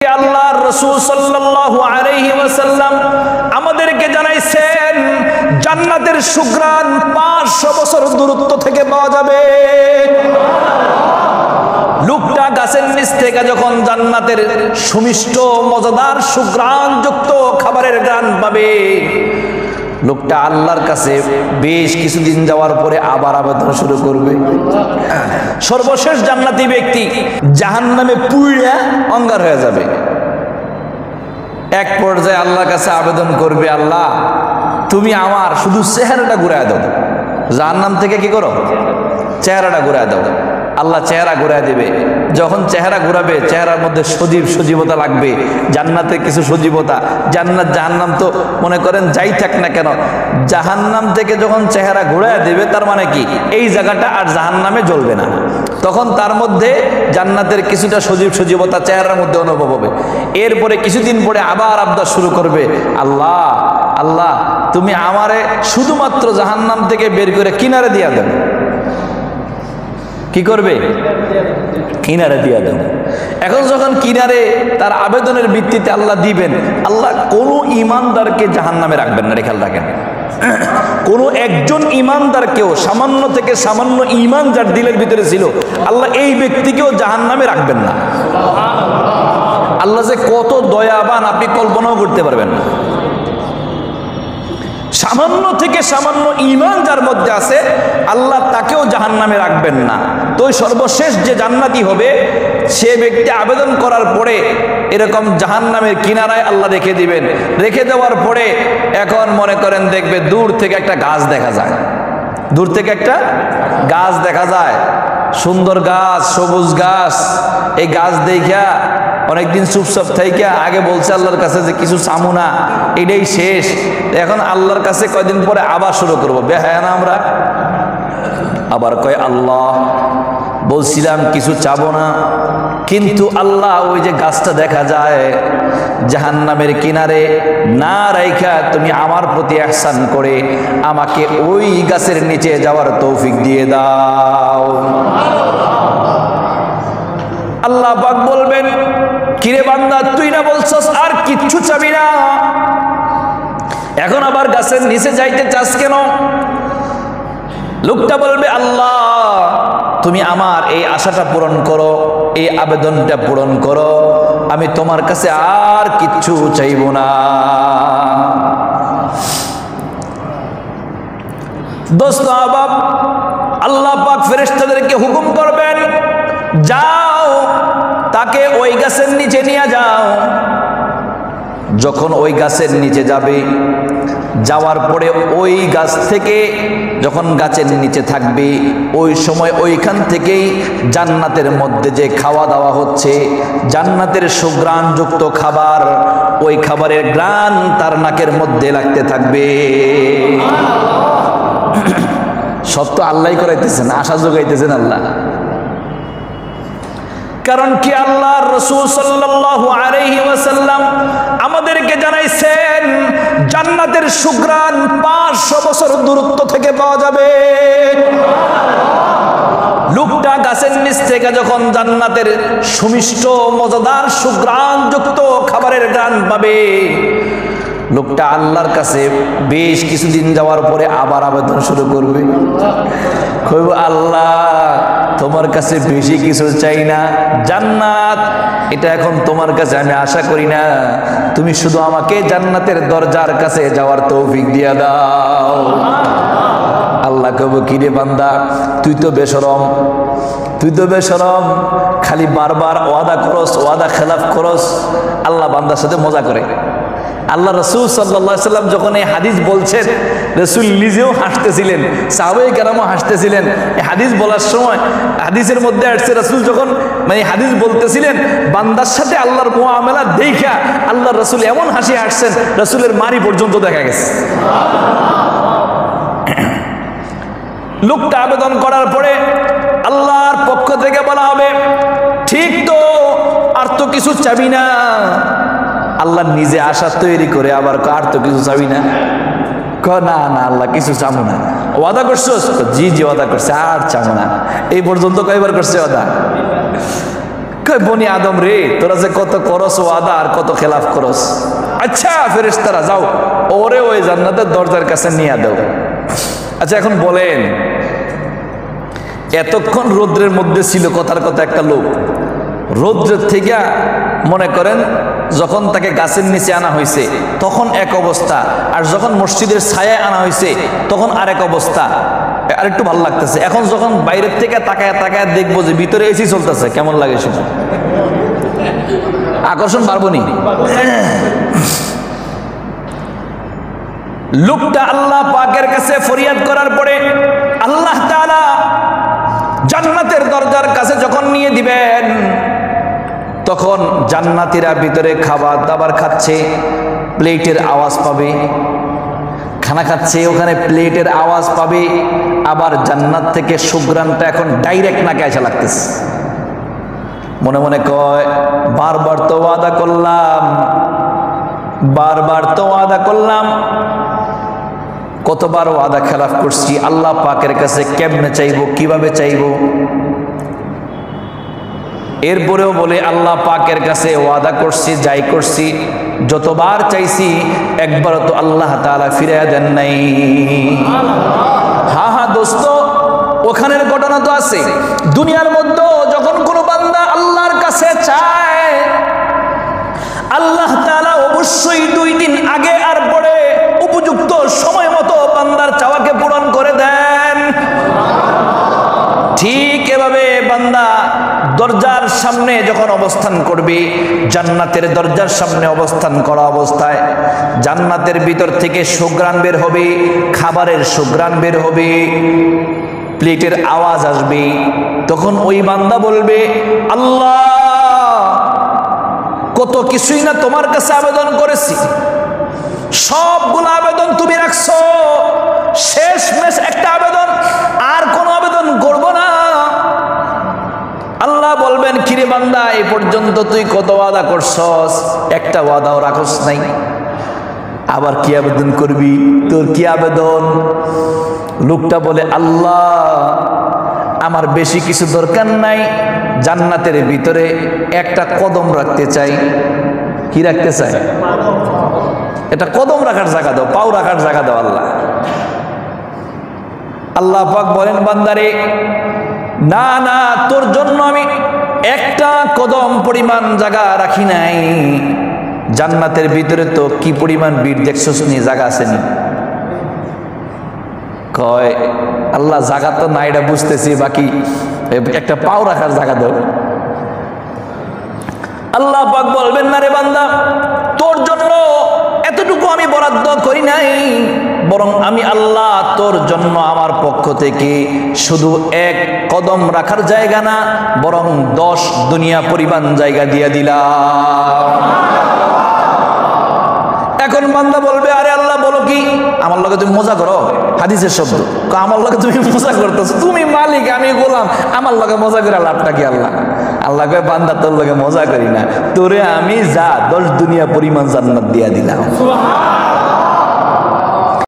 আল্লাহর রাসূল সাল্লাল্লাহু আলাইহি ওয়াসাল্লাম আমাদেরকে জানাইছেন জান্নাতের সুঘ্রাণ 500 বছর দূরত্ব থেকে পাওয়া যাবে। লোকটা গাছের নিচ থেকে যখন জান্নাতের সুমিষ্ট মজাদার সুঘ্রাণযুক্ত খাবারের ঘ্রাণ পাবে, লোকটা আল্লাহর কাছে বেশ কিছুদিন যাওয়ার পরে আবার আবেদন শুরু করবে। সর্বশেষ জান্নাতি ব্যক্তি জাহান্নামে পুড়ে অঙ্গার হয়ে যাবে। এক পর্যায়ে আল্লাহর কাছে আবেদন করবে, আল্লাহ তুমি আমার শুধু চেহারাটা ঘুরায় দাও। জাহান্নাম থেকে কি করো? চেহারাটা ঘুরায় দাও। আল্লাহ চেহারা ঘুরায় দেবে। যখন চেহারা ঘুরাবে, চেহারার মধ্যে সজীবতা লাগবে, জান্নাতে কিছু সজীবতা। জান্নাত জাহান্নাম তো মনে করেন যাই থাক না কেন, জাহান্নাম থেকে যখন চেহারা ঘুরায় দেবে তার মানে কি এই জায়গাটা আর জাহান্নামে জ্বলবে না। তখন তার মধ্যে জান্নাতের কিছুটা সজীবতা চেহারার মধ্যে অনুভব হবে। এরপরে কিছুদিন পরে আবার আবদার শুরু করবে, আল্লাহ আল্লাহ তুমি আমারে শুধুমাত্র জাহান্নাম থেকে বের করে কিনারে দিয়া দেন। কি করবে? কিনারে দিয়া দেন। এখন যখন কিনারে তার আবেদনের ভিত্তিতে আল্লাহ দিবেন, আল্লাহ কোনো ইমানদারকে জাহান্নামে রাখবেন না। খেয়াল রাখেন, কোনো একজন ইমানদারকেও সামান্য থেকে সামান্য ইমান যার দিলের ভিতরে ছিল, আল্লাহ এই ব্যক্তিকেও জাহান্নামে রাখবেন না। আল্লাহ যে কত দয়াবান আপনি কল্পনাও করতে পারবেন না। সামান্য থেকে সামান্য ইমান যার মধ্যে আছে, আল্লাহ তাকেও জাহান্নামে রাখবেন না। তো সর্বশেষ যে জান্নাতি হবে সে ব্যক্তি আবেদন করার পরে এরকম জাহান্নামের কিনারায় আল্লাহ রেখে দিবেন। রেখে দেওয়ার পরে এখন মনে করেন দেখবে দূর থেকে একটা গাছ দেখা যায়। দূর থেকে একটা গাছ দেখা যায়, সুন্দর গাছ, সবুজ গাছ। এই গাছ দেখা অনেকদিন চুপচাপ থেকে আগে বলছে আল্লাহর কাছে যে কিছু চামু না, এটাই শেষ। এখন আল্লাহর কাছে কয়দিন পরে আবার শুরু করবো, বেহায়া না আমরা? আবার কয় আল্লাহ বলছিলাম কিছু চাবো না, কিন্তু আল্লাহ ওই যে গাছটা দেখা যায় জাহান্নামের কিনারে না রাইখা তুমি আমার প্রতি ইহসান করে আমাকে ওই গাছের নিচে যাওয়ার তৌফিক দিয়ে দাও। আল্লাহ পাক বলবেন, কিরে বান্দা তুই না বলছস আর কিচ্ছু চাবি না, এখন আবার গাছের নিচে যাইতে চাস কেন? লোকটা বলবে, আল্লাহ তুমি আমার এই আশাটা পূরণ করো, এই আবেদনটা পূরণ করো, আমি তোমার কাছে আর কিচ্ছু চাইব না। দোস্ত আহবাব, আল্লাহ পাক ফেরেশতাদেরকে হুকুম করবেন, যাও তাকে ওই গাছের নিচে নিয়ে যাও। যখন ওই গাছের নিচে যাবে, যাওয়ার পরে ওই গাছ থেকে যখন গাছের নিচে থাকবে, ওই সময় ওইখান থেকেই জান্নাতের মধ্যে যে খাওয়া দাওয়া হচ্ছে, জান্নাতের সুঘ্রাণযুক্ত খাবার, ওই খাবারের ঘ্রাণ তার নাকের মধ্যে লাগতে থাকবে। সব তো আল্লাহ করাইতেছেন, আশা যোগাইতেছেন আল্লাহ। কারণ কি আল্লাহর রাসূল সাল্লাল্লাহু আলাইহি ওয়াসাল্লাম আমাদেরকে জানাইছেন জান্নাতের সুঘ্রাণ 500 বছর দূরত্ব থেকে পাওয়া যাবে। লোকটা গাছের নিচ থেকে যখন জান্নাতের সুমিষ্ট মজাদার সুঘ্রাণযুক্ত খাবারের ঘ্রাণ পাবে, লোকটা আল্লাহর কাছে বেশ কিছুদিন যাওয়ার পরে আবার আবেদন শুরু করবে। কইব, আল্লাহ তোমার কাছে বেশি কিছু চাই না, জান্নাত এটা এখন তোমার কাছে আমি আশা করি না, তুমি শুধু আমাকে জান্নাতের দরজার কাছে যাওয়ার তৌফিক দিয়া দাও। আল্লাহ কইব, কিরে বান্দা তুই তো বেশরম, তুই তো বেশরম, খালি বারবার ওয়াদা করস, ওয়াদা খেলাফ করস। আল্লাহ বান্দার সাথে মজা করে। আল্লাহ রাসূল সাল্লাল্লাহু আলাইহি ওয়াসাল্লাম যখন এই হাদিস বলছেন, রাসূল নিজেও হাসতেছিলেন, সাহাবায়ে কেরামও হাসতেছিলেন। এই হাদিস বলার সময় হাদিসের মধ্যে আসছে, রাসূল যখন মানে হাদিস বলতেছিলেন, বান্দার সাথে আল্লাহর মুআমালা দেখা আল্লাহর রাসূল এমন হাসি হাসছেন, রাসূলের মারি পর্যন্ত দেখা গেছে। লোকটা আবেদন করার পরে আল্লাহর পক্ষ থেকে বলা হবে, ঠিক তো, আর তো কিছু চাবি না। আল্লাহ নিজে আশা তৈরি করে আবার আর তো কিছু চাবি না। না না আল্লাহ কিছু চাবো না। ওয়াদা করছো? জি জি ওয়াদা করছে, আর চাবো না। এই পর্যন্ত কয়বার করছে ওয়াদা? কয় বনি আদম রে, তোরা যে কত করস ওয়াদা আর কত খেলাফ করস। আচ্ছা ফেরেশতারা যাও, ওরে ওই জান্নাতের দরজার কাছে নিয়ে দাও। আচ্ছা এখন বলেন, এতক্ষণ রৌদ্রের মধ্যে ছিল কথার কথা একটা লোক, রৌদ্রের থেকে মনে করেন যখন তাকে গাছের নিচে আনা হয়েছে তখন এক অবস্থা, আর যখন মসজিদের ছায়ায় আনা হয়েছে তখন আরেক অবস্থা। আর একটু ভালো লাগতেছে। এখন যখন বাইরের থেকে তাকায় তাকায় দেখবো যে ভিতরে এসি চলতেছে, কেমন লাগে সেটা? আকর্ষণ পারবো নি? লোকটা আল্লাহ পাকের কাছে ফরিয়াদ করার পরে আল্লাহ তাআলা জান্নাতের দরজার কাছে যখন নিয়ে দিবেন, তখন জান্নাতীরা ভিতরে খাবার দাবার খাচ্ছে, প্লেটের আওয়াজ পাবে, খানা খাচ্ছে, ওখানে প্লেটের আওয়াজ পাবে, আবার জান্নাত থেকে সুঘ্রাণটা এখন ডাইরেক্ট নাকে এসে লাগতেছে। মনে মনে কয়, বারবার তো ওয়াদা করলাম, বারবার তো ওয়াদা করলাম, কতবার ওয়াদা খেলাফ করছি, আল্লাহ পাকের কাছে কেমনে চাইবো, কিভাবে চাইবো? এরপরেও বলে আল্লাহ পাকের কাছে ওয়াদা করছি, যাই করছি, যতবার চাইছি একবারও তো আল্লাহ তাআলা ফিরিয়ে দেন নাই। হ্যাঁ হ্যাঁ দোস্ত, ওখানের ঘটনা তো আছে। দুনিয়ার মধ্যে যখন কোনো বান্দা আল্লাহর কাছে চায়, আল্লাহ তাআলা অবশ্যই 2 দিন আগে আর পরে উপযুক্ত সময় মতো বান্দার চাওয়াকে পূরণ করে দেন। ঠিক এভাবে বান্দা দরজার সামনে যখন অবস্থান করবে, জান্নাতের দরজার সামনে অবস্থান করা অবস্থায় জান্নাতের ভিতর থেকে সুঘ্রাণ বের হবে, খাবারের সুঘ্রাণ বের হবে, প্লেটের আওয়াজ আসবে। তখন ওই বান্দা বলবে, আল্লাহ কত কিছুই না তোমার কাছে আবেদন করেছি, সবগুলো আবেদন তুমি রাখছো, শেষমেশ একটা আবেদন, আর কোনো আবেদন করব না। আল্লাহ বলবেন, কিরে বান্দা, এই পর্যন্ত তুই কত ওয়াদা করছস, একটা ওয়াদাও রাখস নাই, আবার কি আবেদন করবি? তোর কি আবেদন? লোকটা বলে, আল্লাহ আমার বেশি কিছু দরকার নাই, জান্নাতের ভিতরে একটা কদম রাখতে চাই। কি রাখতে চাই? এটা কদম রাখার জায়গা দাও, পাও রাখার জায়গা দাও। আল্লাহ আল্লাহ পাক বলেন, বান্দারে না না, তোর জন্য আমি একটা কদম পরিমাণ জায়গা রাখি নাই। জান্নাতের ভিতরে তো কি পরিমাণ ভিড় দেখছস নি, জায়গা আছে নি? কয়, আল্লাহ জায়গা তো না, এটা বুঝতেছি, বাকি একটা পাও রাখার জায়গা দাও। আল্লাহ পাক বলবেন, না রে বান্দা, তোর জন্য এতটুকু আমি বরাদ্দ করি নাই, বরং আমি আল্লাহ তোর জন্য আমার পক্ষ থেকে শুধু এক কদম রাখার জায়গা না, বরং 10 দুনিয়া পরিমাণ জায়গা দিয়ে দিলাম। এখন বান্দা বলবে, আরে আল্লাহ বলো কি? আমার লগে তুমি মজা করো? হাদিসের শব্দ, আমার লগে তুমি মজা করতেছো, তুমি মালিক আমি গোলাম, আমার লগে মজা করে লাভটা কি? আল্লাহ আল্লাহ কয়, বান্দা তোর লগে মজা করি না, তোরে আমি যা 10 দুনিয়া পরিমাণ জান্নাত দিয়া দিলাম।